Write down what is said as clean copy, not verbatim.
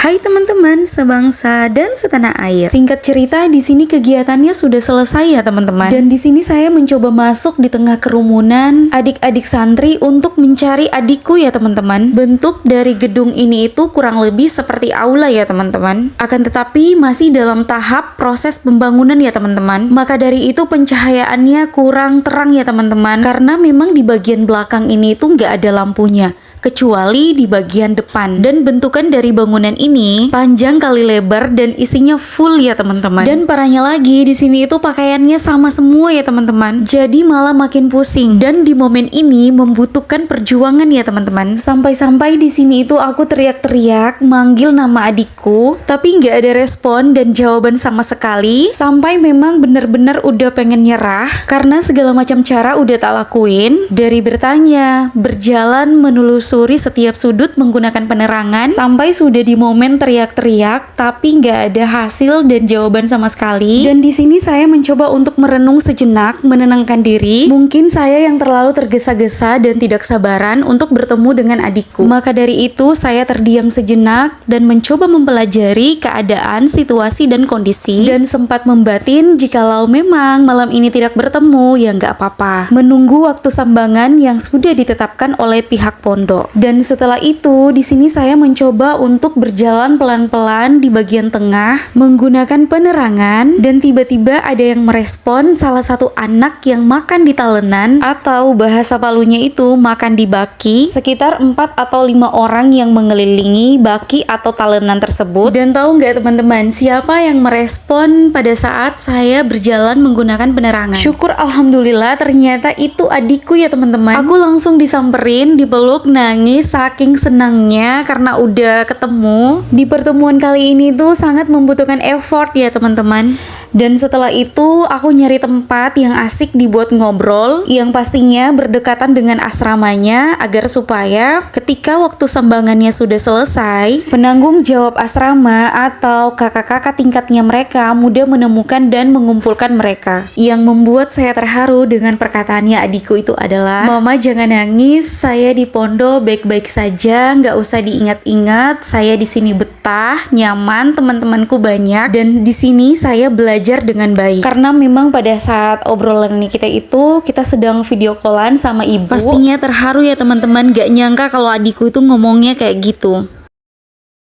Hai teman-teman sebangsa dan setanah air. Singkat cerita, di sini kegiatannya sudah selesai ya teman-teman. Dan di sini saya mencoba masuk di tengah kerumunan adik-adik santri untuk mencari adikku ya teman-teman. Bentuk dari gedung ini itu kurang lebih seperti aula ya teman-teman. Akan tetapi masih dalam tahap proses pembangunan ya teman-teman. Maka dari itu pencahayaannya kurang terang ya teman-teman. Karena memang di bagian belakang ini itu nggak ada lampunya, kecuali di bagian depan. Dan bentukan dari bangunan ini panjang kali lebar dan isinya full ya teman-teman. Dan parahnya lagi di sini itu pakaiannya sama semua ya teman-teman. Jadi malah makin pusing. Dan di momen ini membutuhkan perjuangan ya teman-teman. Sampai-sampai di sini itu aku teriak-teriak manggil nama adikku, tapi nggak ada respon dan jawaban sama sekali. Sampai memang bener-bener udah pengen nyerah karena segala macam cara udah tak lakuin. Dari bertanya, berjalan menelusuri setiap sudut menggunakan penerangan, sampai sudah di momen teriak-teriak tapi nggak ada hasil dan jawaban sama sekali. Dan di sini saya mencoba untuk merenung sejenak, menenangkan diri. Mungkin saya yang terlalu tergesa-gesa dan tidak sabaran untuk bertemu dengan adikku. Maka dari itu saya terdiam sejenak dan mencoba mempelajari keadaan, situasi dan kondisi, dan sempat membatin jikalau memang malam ini tidak bertemu ya nggak apa-apa, menunggu waktu sambangan yang sudah ditetapkan oleh pihak pondok. Dan setelah itu di sini saya mencoba untuk berjalan pelan-pelan di bagian tengah menggunakan penerangan, dan tiba-tiba ada yang merespon salah satu anak yang makan di talenan, atau bahasa Palunya itu makan di baki. Sekitar 4 atau 5 orang yang mengelilingi baki atau talenan tersebut. Dan tahu nggak teman-teman siapa yang merespon pada saat saya berjalan menggunakan penerangan? Syukur alhamdulillah ternyata itu adikku ya teman-teman. Aku langsung disamperin, dipeluk, nangis saking senangnya karena udah ketemu. Di pertemuan kali ini tuh sangat membutuhkan effort ya teman-teman. Dan setelah itu aku nyari tempat yang asik dibuat ngobrol, yang pastinya berdekatan dengan asramanya, agar supaya ketika waktu sambangannya sudah selesai, penanggung jawab asrama atau kakak-kakak tingkatnya mereka mudah menemukan dan mengumpulkan mereka. Yang membuat saya terharu dengan perkataannya adikku itu adalah, "Mama jangan nangis, saya di pondok baik-baik saja, nggak usah diingat-ingat, saya di sini betah, nyaman, teman-temanku banyak, dan di sini saya belajar dengan baik." Karena memang pada saat obrolan ini kita sedang video callan sama ibu. Pastinya terharu ya teman-teman, gak nyangka kalau adikku itu ngomongnya kayak gitu.